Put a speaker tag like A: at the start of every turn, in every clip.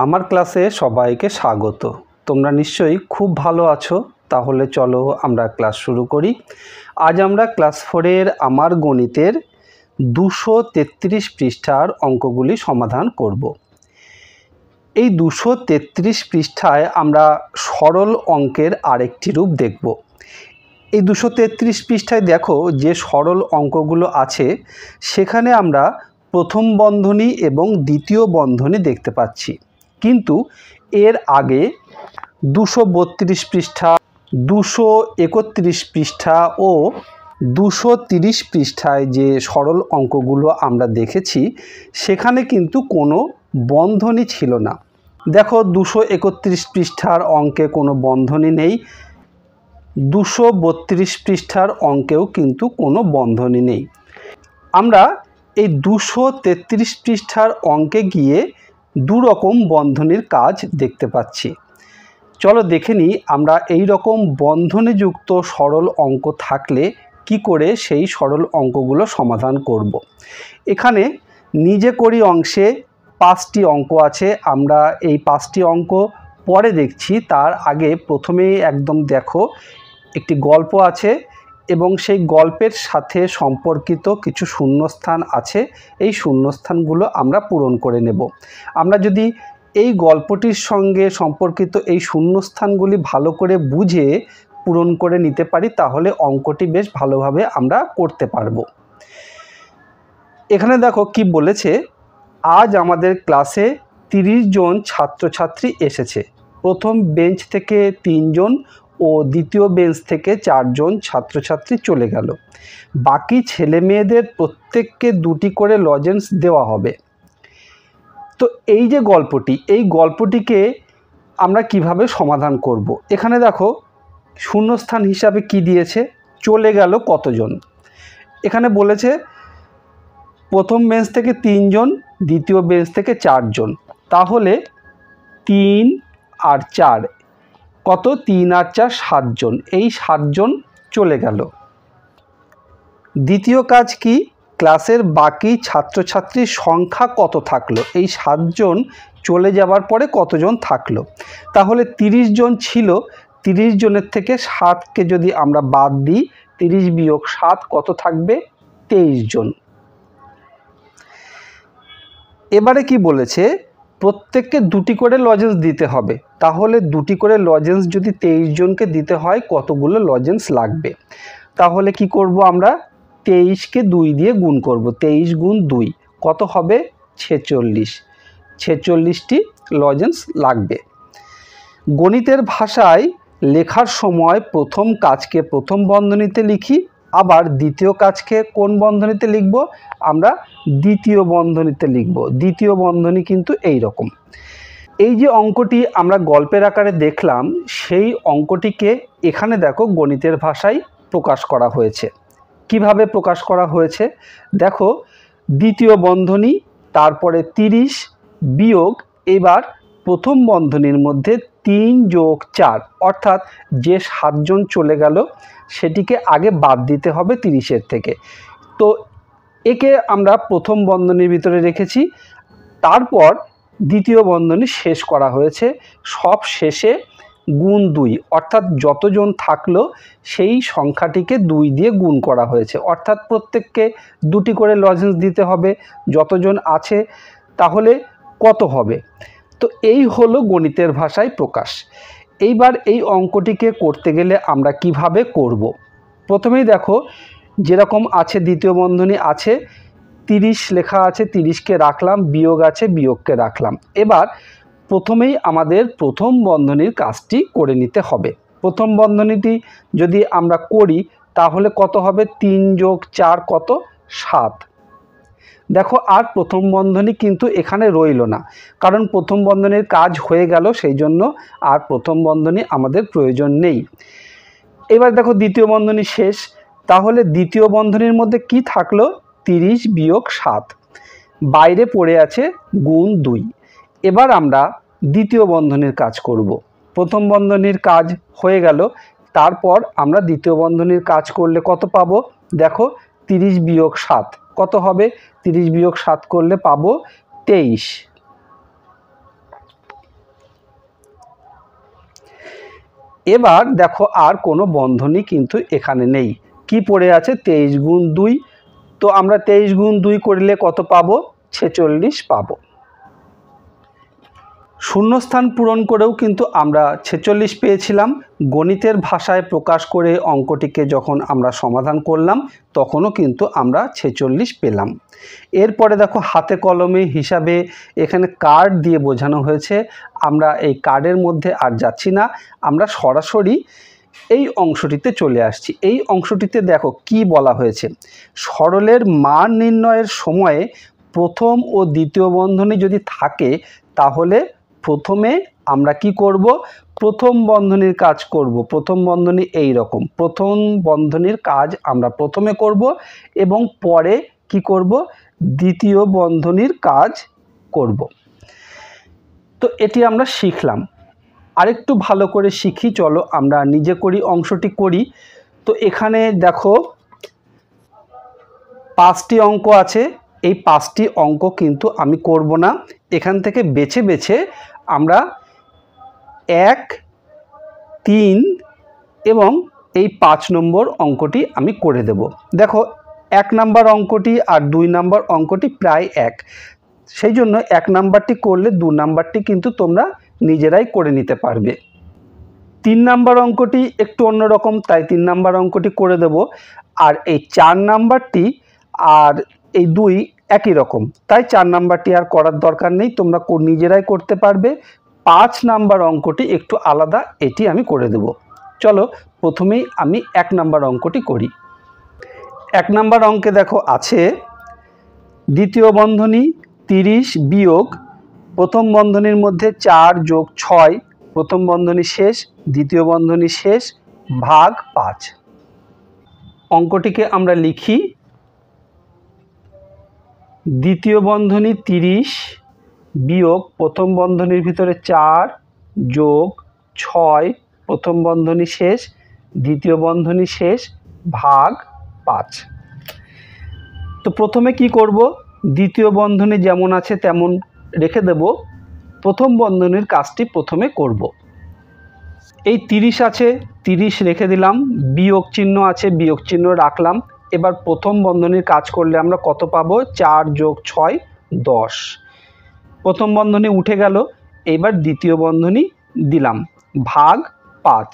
A: আমার ক্লাসে সবাইকে স্বাগত। তোমরা নিশ্চয়ই খুব ভালো আছো। তাহলে চলো আমরা ক্লাস শুরু করি। আজ আমরা ক্লাস 4-এর আমার গণিতের 233 পৃষ্ঠার অঙ্কগুলি সমাধান করব। এই 233 পৃষ্ঠায় আমরা সরল অঙ্কের আরেকটি রূপ দেখব। এই 233 পৃষ্ঠায় দেখো যে সরল অঙ্কগুলো আছে সেখানে আমরা প্রথম বন্ধনী এবং দ্বিতীয় বন্ধনী দেখতে পাচ্ছি, কিন্তু এর আগে 232 পৃষ্ঠা, 231 পৃষ্ঠা ও 230 পৃষ্ঠায় যে সরল অঙ্কগুলো আমরা দেখেছি সেখানে কিন্তু কোনো বন্ধনী ছিল না। দেখো 231 পৃষ্ঠার অঙ্কে কোনো বন্ধনী নেই, 232 পৃষ্ঠার অঙ্কেও কিন্তু কোনো বন্ধনী নেই। আমরা এই 233 পৃষ্ঠার অঙ্কে গিয়ে দুরকম বন্ধনীর কাজ দেখতে পাচ্ছি। চলো দেখে নিই আমরা এই রকম বন্ধনীযুক্ত সরল অঙ্ক থাকলে কি করে সেই সরল অঙ্কগুলো সমাধান করব। এখানে নিজে করি অংশে 5টি অঙ্ক আছে। আমরা এই 5টি অঙ্ক পরে দেখছি, তার আগে প্রথমেই একদম দেখো একটি গল্প আছে এবং সেই গল্পের সাথে সম্পর্কিত কিছু শূন্যস্থান আছে। এই শূন্যস্থানগুলো আমরা পূরণ করে নেব। আমরা যদি এই গল্পটির সঙ্গে সম্পর্কিত এই শূন্যস্থানগুলি ভালো করে বুঝে পূরণ করে নিতে পারি তাহলে অঙ্কটি বেশ ভালোভাবে আমরা করতে পারবো। এখানে দেখো কি বলেছে, আজ আমাদের ক্লাসে 30 জন ছাত্রছাত্রী এসেছে। প্রথম বেঞ্চ থেকে 3 জন ও দ্বিতীয় বেঞ্চ থেকে 4 জন ছাত্রছাত্রী চলে গেল। বাকি ছেলে মেয়েদের প্রত্যেককে 2টি করে লজেন্স দেওয়া হবে। তো এই যে গল্পটি, এই গল্পটিকে আমরা কিভাবে সমাধান করব। এখানে দেখো শূন্যস্থান হিসাবে কি দিয়েছে, চলে গেল কতজন। এখানে বলেছে প্রথম বেঞ্চ থেকে 3 জন, দ্বিতীয় বেঞ্চ থেকে 4 জন, তাহলে 3 আর 4 কত, 3 আর 4 7 জন। এই 7 জন চলে গেল। দ্বিতীয় কাজ কি, ক্লাসের বাকি ছাত্রছাত্রীর সংখ্যা কত থাকলো। এই 7 জন চলে যাবার পরে কতজন থাকলো। তাহলে 30 জন ছিল, 30 জনের থেকে 7কে যদি আমরা বাদ দিই, 30 বিয়োগ 7 কত থাকবে, 23 জন। এবারে কি বলেছে, প্রত্যেককে 2টি করে লজেন্স দিতে হবে। তাহলে 2টি করে লজেন্স যদি 23 জনকে দিতে হয় কতগুলো লজেন্স লাগবে। তাহলে কি করব, আমরা 23কে 2 দিয়ে গুণ করব। 23 গুণ 2 কত হবে, 46। 46টি লজেন্স লাগবে। গণিতের ভাষায় লেখার সময় প্রথম কাজকে প্রথম বন্ধনীতে লিখি, আবার দ্বিতীয় কাজকে কোন বন্ধনীতে লিখব, আমরা দ্বিতীয় বন্ধনীতে লিখব। দ্বিতীয় বন্ধনী কিন্তু এই রকম। এই যে অঙ্কটি আমরা গল্পের আকারে দেখলাম সেই অঙ্কটিকে এখানে দেখো গণিতের ভাষায় প্রকাশ করা হয়েছে। কিভাবে প্রকাশ করা হয়েছে দেখো, দ্বিতীয় বন্ধনী, তারপরে 30 বিয়োগ, এবার প্রথম বন্ধনীর মধ্যে 3 যোগ 4, অর্থাৎ যে 7 জন চলে গেল সেটিকে আগে বাদ দিতে হবে 30-এর থেকে। তো একে আমরা প্রথম বন্ধনীর ভিতরে রেখেছি। তারপর দ্বিতীয় বন্ধনী শেষ করা হয়েছে, সব শেষে গুণ 2, অর্থাৎ যতজন থাকলো সেই সংখ্যাটিকে 2 দিয়ে গুণ করা হয়েছে। অর্থাৎ প্রত্যেককে 2টি করে লজেন্স দিতে হবে, যতজন আছে তাহলে কত হবে। তো এই হলো গণিতের ভাষায় প্রকাশ। এইবার এই অঙ্কটিকে করতে গেলে আমরা কিভাবে করব। প্রথমেই দেখো যেরকম আছে, দ্বিতীয় বন্ধনী আছে, 30 লেখা আছে, 30কে রাখলাম, বিয়োগ আছে, বিয়োগকে রাখলাম। এবার প্রথমেই আমাদের প্রথম বন্ধনীর কাজটি করে নিতে হবে। প্রথম বন্ধনীটি যদি আমরা করি তাহলে কত হবে, 3 যোগ 4 কত, 7। দেখো আর প্রথম বন্ধনী কিন্তু এখানে রইল না, কারণ প্রথম বন্ধনীর কাজ হয়ে গেল, সেই জন্য আর প্রথম বন্ধনী আমাদের প্রয়োজন নেই। এবার দেখো দ্বিতীয় বন্ধনী শেষ, তাহলে দ্বিতীয় বন্ধনীর মধ্যে কি থাকলো, 30 বিয়োগ 7, বাইরে পড়ে আছে গুণ 2। এবার আমরা দ্বিতীয় বন্ধনীর কাজ করব। প্রথম বন্ধনীর কাজ হয়ে গেল, তারপর আমরা দ্বিতীয় বন্ধনীর কাজ করলে কত পাবো, দেখো 30 বিয়োগ 7 কত হবে, 30 বিয়োগ 7 করলে পাবো 23। এবার দেখো আর কোনো বন্ধনী কিন্তু এখানে নেই, কি পড়ে আছে 23 গুণ 2। তো আমরা 23 গুণ 2 করলে কত পাবো? 46 পাবো। শূন্যস্থান পূরণ করেও কিন্তু আমরা 46 পেয়েছিলাম। গণিতের ভাষায় প্রকাশ করে অঙ্কটিকে যখন আমরা সমাধান করলাম তখনও কিন্তু আমরা 46 পেলাম। এরপরে দেখো হাতে কলমে হিসাবে এখানে কার্ড দিয়ে বোঝানো হয়েছে। আমরা এই কার্ডের মধ্যে আর যাচ্ছি না, আমরা সরাসরি এই অংশটিতে চলে আসছি। এই অংশটিতে দেখো কি বলা হয়েছে, সরলের মান নির্ণয়ের সময়ে প্রথম ও দ্বিতীয় বন্ধনী যদি থাকে তাহলে প্রথমে আমরা কি করব? প্রথম বন্ধনীর কাজ করব। প্রথম বন্ধনী এই রকম, প্রথম বন্ধনীর কাজ আমরা প্রথমে করব এবং পরে কি করব? দ্বিতীয় বন্ধনীর কাজ করব। তো এটি আমরা শিখলাম। আরেকটু ভালো করে শিখি, চলো আমরা নিজে করি, অংশটি করি। তো এখানে দেখো 5টি অঙ্ক আছে। এই 5টি অঙ্ক কিন্তু আমি করব না, এখান থেকে বেছে বেছে আমরা 1, 3 এবং এই 5 নম্বর অঙ্কটি আমি করে দেব। দেখো 1 নাম্বার অঙ্কটি আর 2 নাম্বার অঙ্কটি প্রায় এক, সেই জন্য 1 নাম্বারটি করলে 2 নাম্বারটি কিন্তু তোমরা নিজেরাই করে নিতে পারবে। 3 নাম্বার অঙ্কটি একটু অন্যরকম, তাই 3 নাম্বার অঙ্কটি করে দেব। আর এই 4 নাম্বারটি আর এই 2 একই রকম, তাই 4 নাম্বারটি আর করার দরকার নেই, তোমরা নিজেরাই করতে পারবে। 5 নাম্বার অঙ্কটি একটু আলাদা, এটি আমি করে দেব। চলো প্রথমেই আমি 1 নাম্বার অঙ্কটি করি। 1 নাম্বার অঙ্কে দেখো আছে দ্বিতীয় বন্ধনী 30 বিয়োগ প্রথম বন্ধনীর মধ্যে 4 যোগ 6, প্রথম বন্ধনী শেষ, দ্বিতীয় বন্ধনী শেষ, ভাগ 5। অঙ্কটিকে আমরা লিখি, দ্বিতীয় বন্ধনী 30 বিয়োগ প্রথম বন্ধনীর ভিতরে 4 যোগ 6, প্রথম বন্ধনী শেষ, দ্বিতীয় বন্ধনী শেষ, ভাগ 5। তো প্রথমে কি করব? দ্বিতীয় বন্ধনী যেমন আছে তেমন রেখে দেব, প্রথম বন্ধনীর কাজটি প্রথমে করব। এই 30 আছে, 30 রেখে দিলাম, বিয়োগ চিহ্ন আছে, বিয়োগ চিহ্ন রাখলাম। এবার প্রথম বন্ধনীর কাজ করলে আমরা কত পাবো? 4 যোগ 6, 10। প্রথম বন্ধনী উঠে গেল, এবার দ্বিতীয় বন্ধনী দিলাম, ভাগ 5।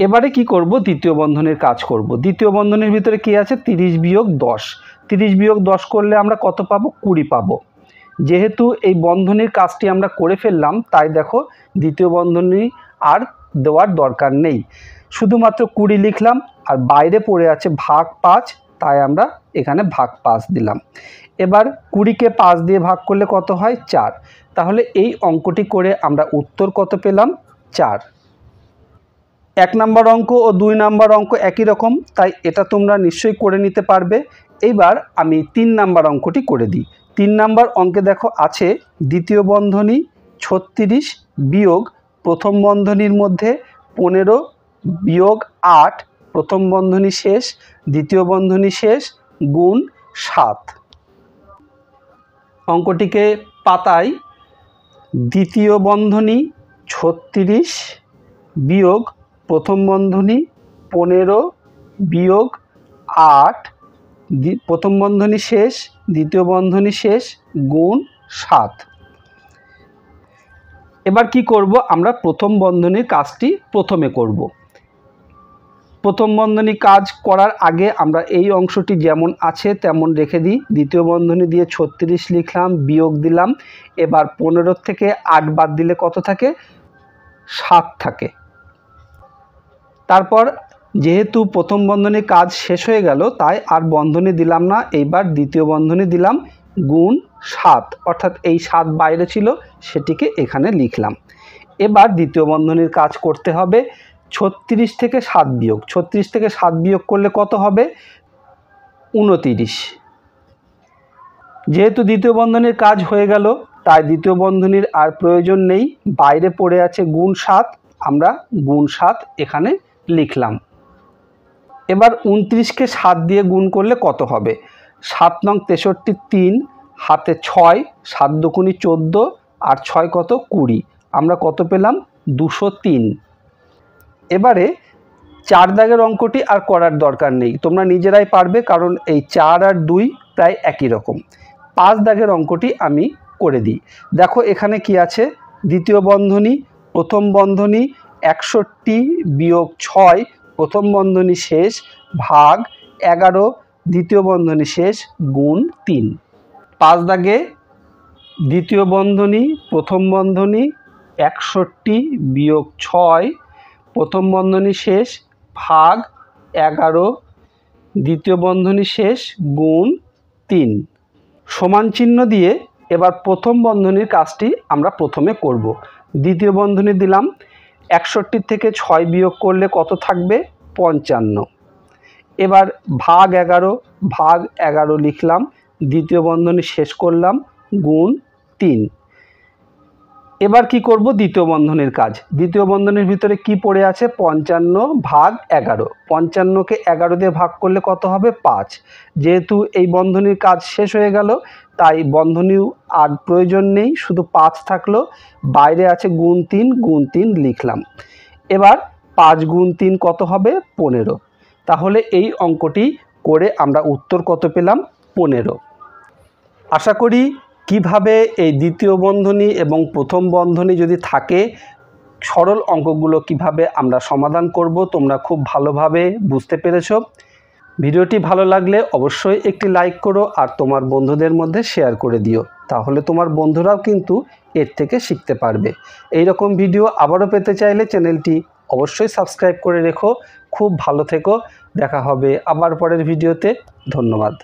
A: এবারে কি করব? দ্বিতীয় বন্ধনীর কাজ করব। দ্বিতীয় বন্ধনীর ভিতরে কি আছে? 30 বিয়োগ 10। 30 বিয়োগ 10 করলে আমরা কত পাবো? 20 পাবো। যেহেতু এই বন্ধনীর কাজটি আমরা করে ফেললাম, তাই দেখো দ্বিতীয় বন্ধনী আর দেওয়ার দরকার নেই, শুধুমাত্র 20 লিখলাম। আর বাইরে পড়ে আছে ভাগ 5, তাই আমরা এখানে ভাগ 5 দিলাম। এবার 20কে 5 দিয়ে ভাগ করলে কত হয়? 4। তাহলে এই অঙ্কটি করে আমরা উত্তর কত পেলাম? 4। 1 নাম্বার অঙ্ক ও 2 নাম্বার অঙ্ক একই রকম, তাই এটা তোমরা নিশ্চয়ই করে নিতে পারবে। এইবার আমি 3 নাম্বার অঙ্কটি করে দিই। 3 নাম্বার অঙ্কে দেখো আছে দ্বিতীয় বন্ধনী 36 বিয়োগ প্রথম বন্ধনীর মধ্যে 15 বিয়োগ 8, প্রথম বন্ধনী শেষ, দ্বিতীয় বন্ধনী শেষ, গুণ 7। অঙ্কটিকে পাতায় দ্বিতীয় বন্ধনী 36 বিয়োগ প্রথম বন্ধনী 15 বিয়োগ 8, প্রথম বন্ধনী শেষ, দ্বিতীয় বন্ধনী শেষ, গুণ 7। এবার কি করব? আমরা প্রথম বন্ধনীর কাজটি প্রথমে করব। প্রথম বন্ধনী কাজ করার আগে আমরা এই অংশটি যেমন আছে তেমন রেখে দিই। দ্বিতীয় বন্ধনী দিয়ে 36 লিখলাম, বিয়োগ দিলাম। এবার 15 থেকে 8 বাদ দিলে কত থাকে? 7 থাকে। তারপর যেহেতু প্রথম বন্ধনীর কাজ শেষ হয়ে গেল, তাই আর বন্ধনী দিলাম না, এইবার দ্বিতীয় বন্ধনী দিলাম, গুণ 7, অর্থাৎ এই 7 বাইরে ছিল, সেটিকে এখানে লিখলাম। এবার দ্বিতীয় বন্ধনীর কাজ করতে হবে। 36 থেকে 7 বিয়োগ, 36 থেকে 7 বিয়োগ করলে কত হবে? 29। যেহেতু দ্বিতীয় বন্ধনীর কাজ হয়ে গেল, তাই দ্বিতীয় বন্ধনীর আর প্রয়োজন নেই, বাইরে পড়ে আছে গুণ 7, আমরা গুণ 7 এখানে লিখলাম। এবার 29কে 7 দিয়ে গুণ করলে কত হবে? 7 নং 63, 3 হাতে 6, 7 দুগুণী 14 আর 6 কত? 20। আমরা কত পেলাম? 203। এবারে 4 দাগের অঙ্কটি আর করার দরকার নেই, তোমরা নিজেরাই পারবে, কারণ এই 4 আর 2 প্রায় একই রকম। 5 দাগের অঙ্কটি আমি করে দিই। দেখো এখানে কি আছে, দ্বিতীয় বন্ধনী প্রথম বন্ধনী 61 বিয়োগ 6 প্রথম বন্ধনী শেষ ভাগ 11 দ্বিতীয় বন্ধনী শেষ গুণ 3। 5 দাগে দ্বিতীয় বন্ধনী প্রথম বন্ধনী 61 বিয়োগ 6 প্রথম বন্ধনী শেষ ভাগ 11 দ্বিতীয় বন্ধনী শেষ গুণ 3 সমান চিহ্ন দিয়ে এবার প্রথম বন্ধনীর কাজটি আমরা প্রথমে করব। দ্বিতীয় বন্ধনী দিলাম, 61 থেকে 6 বিয়োগ করলে কত থাকবে, 55। এবার ভাগ 11 লিখলাম, দ্বিতীয় বন্ধনী শেষ করলাম গুণ 3। এবার কি করব, দ্বিতীয় বন্ধনীর কাজ। দ্বিতীয় বন্ধনীর ভিতরে কি পড়ে আছে, 55 ভাগ 11। 55কে 11 দিয়ে ভাগ করলে কত হবে, 5। যেহেতু এই বন্ধনীর কাজ শেষ হয়ে গেল তাই বন্ধনীও আর প্রয়োজন নেই, শুধু 5 থাকলো, বাইরে আছে গুণ 3 লিখলাম। এবার 5 গুণ 3 কত হবে, 15। তাহলে এই অঙ্কটি করে আমরা উত্তর কত পেলাম, 15। আশা করি কিভাবে এই দ্বিতীয় বন্ধনী এবং প্রথম বন্ধনী যদি থাকে সরল অঙ্কগুলো কিভাবে আমরা সমাধান করব তোমরা খুব ভালোভাবে বুঝতে পেরেছো। ভিডিওটি ভালো লাগলে অবশ্যই একটি লাইক করো আর তোমার বন্ধুদের মধ্যে শেয়ার করে দিও, তাহলে তোমার বন্ধুরাও কিন্তু এর থেকে শিখতে পারবে। এই রকম ভিডিও আবারও পেতে চাইলে চ্যানেলটি অবশ্যই সাবস্ক্রাইব করে রেখো। খুব ভালো থেকো, দেখা হবে আবার পরের ভিডিওতে। ধন্যবাদ।